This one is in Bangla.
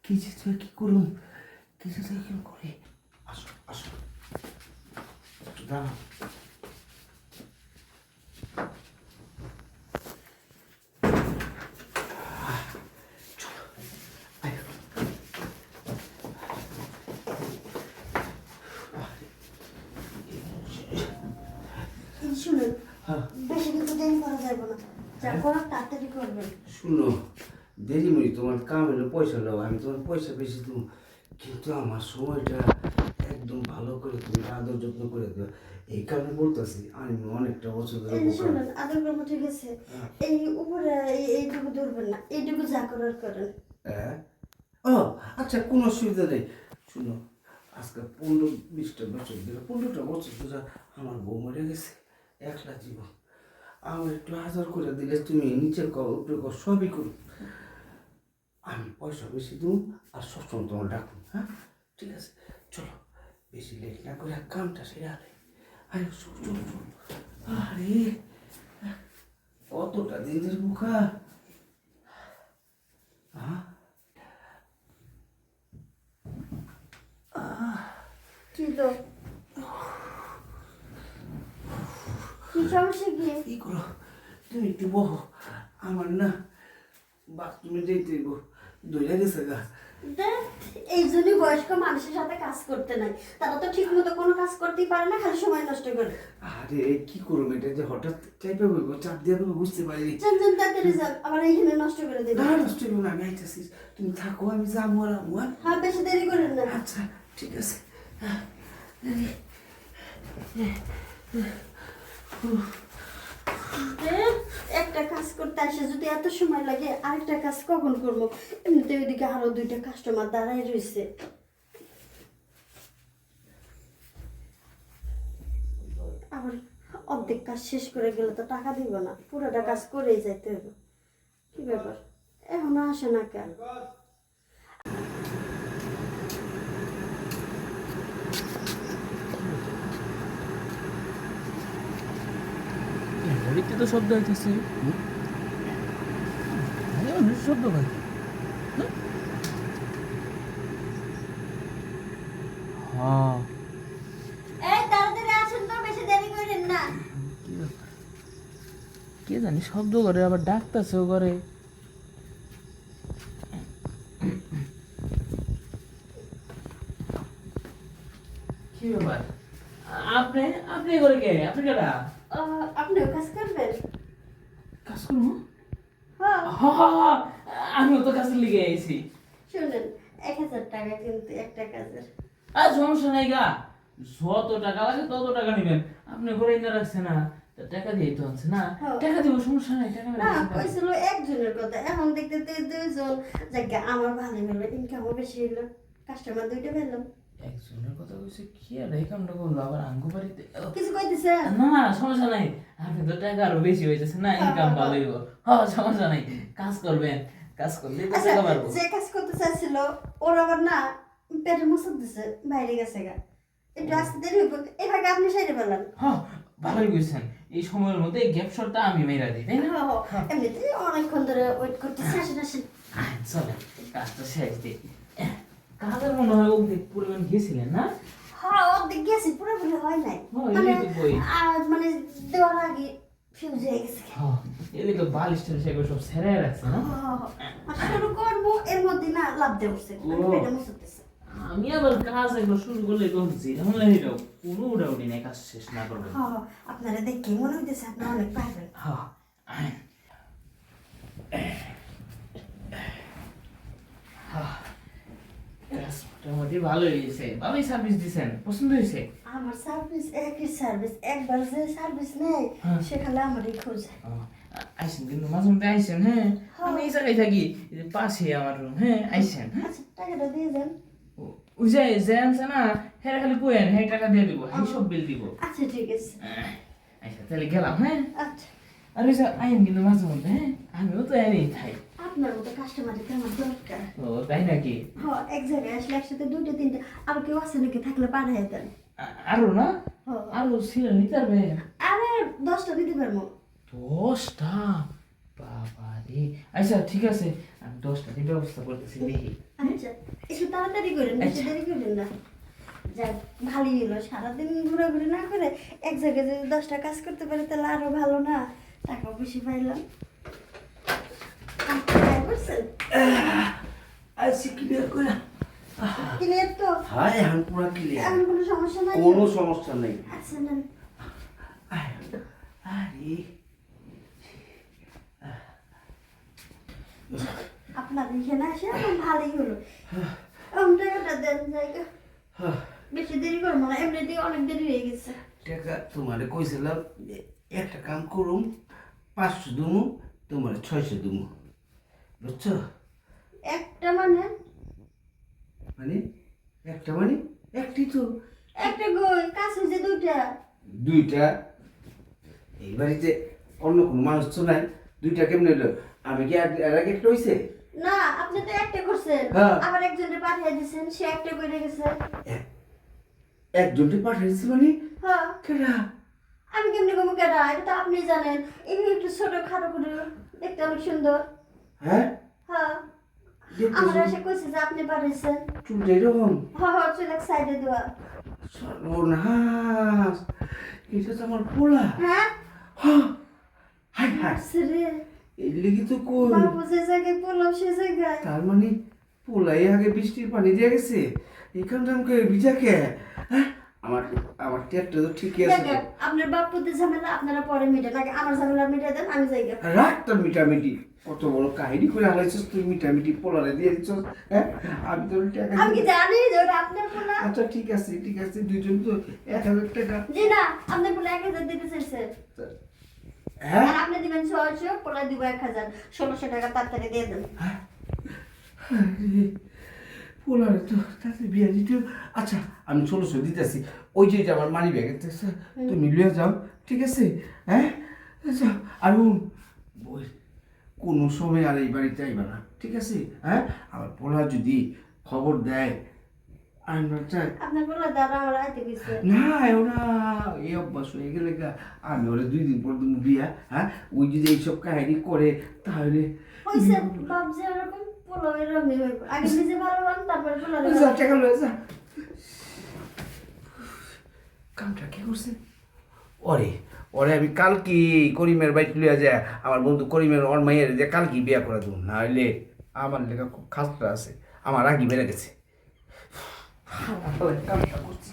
কিছু তুই কি করুন, কিছু তুই কি করে। আসো আসো, একটু দাঁড়াও। চলো, আয়। শুনুন, হ্যাঁ। বেশি কিন্তু দেরি করা যাবে না, যা করার তাড়াতাড়ি করবেন। শুনো, দেরি মরি তোমার কাম হলো পয়সা দাও, আমি তোমার পয়সা বেশি দেবো, কিন্তু আমার সময়টা একদম ভালো করে তুমি আদর যত্ন করে দেবে। এই কারণে বলতেছি, আমি অনেকটা বছর ধরে এই বোকা। শুনুন, আদর করবো ঠিক আছে, এই উপরে এইটুকু ধরবেন না, এইটুকু যা করার করেন। হ্যাঁ, ও আচ্ছা, কোনো অসুবিধা নেই। শুনো, আজকে 15-20টা বছর ধরে, 15টা বছর ধরে আমার বউ মরে গেছে, একলা জীবন। আমার একটু আদর করে দিলে তুমি নিচের কর উপরে কর সবই করো। আমি পয়সা বেশি দেবো আর সবসময় তোমার ডাকুন। হ্যাঁ, ঠিক আছে, চলো, বেশি লেট না করে কামটা সেরে আলে। আরে চলো চলো চলো। আরে কতটা দিনের বোকা। হ্যাঁ, কি তো কি সমস্যা কি? কি করো, তুমি একটু বহো। আমার না বাথরুমে যেতে হইব, দইরা গেছে গা। দেখ, এই জন্যই বয়স্ক মানুষের সাথে কাজ করতে নাই, তারা তো ঠিক মতো কোনো কাজ করতেই পারে না, খালি সময় নষ্ট করে। আরে কি করবো, এটা যে হঠাৎ চাইপে বলবো, চাপ দিয়ে দেবো, বুঝতে পারিনি। যান যান, তাড়াতাড়ি যান, আবার এইখানে নষ্ট করে দেবে। না নষ্ট হইব না, আমি আইতাছি, তুমি থাকো, আমি যাবো আর আমু। হ্যাঁ, বেশি দেরি করেন না। আচ্ছা, ঠিক আছে। দেখ, একটা কাজ করতে আসে যদি এত সময় লাগে, আরেকটা কাজ কখন করবো? এমনিতে ওইদিকে আরো 2টা কাস্টমার দাঁড়াই রয়েছে। আবার অর্ধেক কাজ শেষ করে গেলে তো টাকা দিব না, পুরোটা কাজ করেই যাইতে হবে। কি ব্যাপার, এখনো আসে না কেন? ঘড়িতে তো শব্দ হইতেছে, শব্দ হয়। হ্যাঁ, এই তাড়াতাড়ি আসেন তো, বেশি দেরি করেন না। কি ব্যাপার? কে জানি শব্দ করে, আবার ডাকতেছেও করে। কি ব্যাপার? আপনি আপনি করে কে? আপনি কেডা? আপনিও কাজ করবেন? কাজ করবো? হ্যাঁ। আমিও তো কাজের লিগে আইছি। শুনেন, 1000 টাকা কিন্তু একটা কাজের। আর সমস্যা নাই গা, যত টাকা লাগে তত টাকা নিবেন। আপনি ঘরে এনে রাখছে না, তা টাকা দিয়ে তো আনছে না, হ্যাঁ। টাকা দিব, সমস্যা নাই, টাকা না, দিবেন। কইছিল একজনের কথা, এখন দেখতে 2জন, যাকে আমার ভালো হলো, ইনকামও বেশি হলো, কাস্টমার 2টা পেলাম। একজনের কথা কইছে, কি আর এই কামটা করলো আবার আঙ্গু বাড়িতে? কিছু কইতেছে? না না, সমস্যা নাই, আপনি তো টাকা আরো বেশি হইতেছে না, ইনকাম ভালো হইব। হ্যাঁ, সমস্যা নাই, কাজ করবেন, কাজ করলে তো আচ্ছা, টাকা পারবো। যে কাজ করতে চাইছিল ওর আবার না পেটে মুসুর দিছে, বাইরে গেছে গা, একটু আসতে দেরি হইব, এই ভাগে আপনি সাইডে পেলেন। হ্যাঁ, ভালোই কইছেন, এই সময়ের মধ্যে এই গ্যাপ শটটা আমি মেরা দিই, তাই না? এমনিতে অনেকক্ষণ ধরে ওয়েট করতেছি, আসেন আসেন। চলে, কাজটা শেষ দিই। কাজের মনে হয় অধিক পরিমাণ গেছিলেন না? হ্যাঁ, অর্ধেক গেছি, পুরোপুরি হয় নাই, হ্যাঁ, মানে এই তো বই। মানে দেওয়ার আগে ফিউজ হয়ে গেছে। হ্যাঁ, এদিকে বালিশ টালিশ এগুলো সব ছেড়ে রাখছে না? আর শুরু করবো, এর মধ্যে না লাভ দিয়ে উঠছে, পেটে মুসুরতেছে। আমি আবার কাজ একবার শুরু করলে তখন যেরকম লাগে কোনো উড়াউড়ি নেই, কাজ শেষ না করবেন। হ্যাঁ, আপনারা দেখে মনে হইতেছে আপনারা অনেক পারবেন। হ্যাঁ, কাজ মোটামুটি ভালোই হয়েছে, ভালোই সার্ভিস দিছেন, পছন্দ হয়েছে। আমার সার্ভিস একই সার্ভিস, একবার যে সার্ভিস নেই হ্যাঁ। সেখানে আমারই খোঁজে। আইসেন কিন্তু মাঝে মধ্যে আইসেন, হ্যাঁ, আমি এই জায়গায় থাকি, এই যে পাশে আমার রুম, হ্যাঁ, আইসেন। আচ্ছা, টাকাটা দিয়ে যান। ওই যে আনছে না, হ্যাঁ, খালি কোয়েন, হ্যাঁ, টাকা দিয়ে দিব, হ্যাঁ, সব বিল দিব। আচ্ছা, ঠিক আছে। আচ্ছা, তাহলে গেলাম, হ্যাঁ। আচ্ছা, আর ওই যে আইন কিন্তু মাঝে মধ্যে, হ্যাঁ, আমিও তো এনেই খাই। আপনার মতো কাস্টমারই তো আমার দরকার। ও তাই নাকি? হ্যাঁ, এক জায়গায় আসলে একসাথে 2টা 3টা, আর কেউ আছে নাকি, থাকলে পাঠাই দেন। আরো না, হ্যাঁ। আরো ছিল নিতে পারবে? আরে 10টা দিতে পারবো। 10টা? বাবা রে আচ্ছা ঠিক আছে আমি 10টা দিয়ে ব্যবস্থা করতেছি দেখি আচ্ছা একটু তাড়াতাড়ি করেন বেশি দেরি করেন না যাক ভালোই হলো সারাদিন ঘোরাঘুরি না করে এক জায়গায় যদি 10টা কাজ করতে পারি তাহলে আরো ভালো না টাকা বেশি পাইলাম বুঝছেন আজকে ক্লিয়ার করে ক্লিয়ার তো হ্যাঁ এখন পুরো ক্লিয়ার এখন কোনো সমস্যা নাই কোনো সমস্যা নেই আচ্ছা নেন আরে আপনার এখানে আসে এখন ভালোই হলো এখন টাকাটা দেন জায়গা বেশি দেরি করবো না এমনিতেই অনেক দেরি হয়ে গেছে টাকা তোমারে কইছিলাম যে একটা কাম করুম 500 দুমু তোমার 600 দুমু বুঝছো একটা মানে মানে একটা মানে একটি তো একটা গই কাজ হয়েছে দুইটা এই বাড়িতে অন্য কোনো মানুষ তো নাই দুইটা কেমনে হলো আমি কি আর আগে একটা হইছে না আপনি তো একটা করছেন হ্যাঁ। আবার একজনকে পাঠিয়ে দিয়েছেন সে একটা করে গেছে একজনকে পাঠাইছি মানে হ্যাঁ কেডা আমি কেমনি কমু কেডা এটা তো আপনি জানেন এই একটু ছোট খাটো করে দেখতে অনেক সুন্দর হ্যাঁ হ্যাঁ দেখতে আমার সুন্দর। এসে কইছে যে আপনি পাঠিয়েছেন চুলটা এরকম হ্যাঁ হ্যাঁ চুল এক সাইডে দেওয়া সর্বনাশ এটা তো আমার পোলা হ্যাঁ হ্যাঁ হাই হাই রে এই লেগে তো কোন বাবু যে জায়গায় বললাম সে জায়গায় তার মানে পোলাই আগে বৃষ্টির পানি দিয়ে গেছে এখানটা আমাকে ভিজাকে হ্যাঁ আমার আমার টেটটা তো ঠিকই আছে দেখেন আপনার বাপুদের ঝামেলা আপনারা পরে মিটেন আগে আমার ঝামেলা মিটে দেন আমি জায়গা রাখ তোর মিটামিটি কত বড় কাহিনী করে হালাইছিস তুই মিটামিটি পোলারে দিয়ে দিচ্ছ হ্যাঁ আমি তোর টাকা আমি কি জানি যে ওটা আপনার পোলা আচ্ছা ঠিক আছে দুইজন তো 1000 টাকা জি না আপনার পোলা 1000 দিতে চাইছে হ্যাঁ আর আপনি দিবেন 600 পোলা দিব 1000 1600 টাকা তাড়াতাড়ি দিয়ে দেন পোলারে তো তাতে বিয়ে দিতে আচ্ছা আমি 1600 দিতেছি ওই যে এটা আমার মানি ব্যাগের থেকে তুমি লিয়ে যাও ঠিক আছে হ্যাঁ আচ্ছা আর ওই কোনো সময় আর এই বাড়িতে আইবা না ঠিক আছে হ্যাঁ আমার পোলা যদি খবর দেয় আমরা চাই আপনার পোলা দাদা আমার আইতে গেছে না ওরা এই অভ্যাস হয়ে গেলে আমি ওরা 2 দিন পর তুমি বিয়া হ্যাঁ ওই যদি এইসব কাহিনী করে তাহলে হইছে বাপ যে এরকম পোলা এরকমই হইব আগে নিজে ভালো হন তারপরে পোলা যা টাকা লয়ে যা কামটা কি করছে ওরে ওরে আমি কালকে করিমের বাইক লিয়া যায় আমার বন্ধু করিমের ওর মাইয়ের যে কালকে বিয়া করে দেবো না হইলে আমার লেখা খুব খাসটা আছে আমার রাগি বেড়ে গেছে কামটা করছি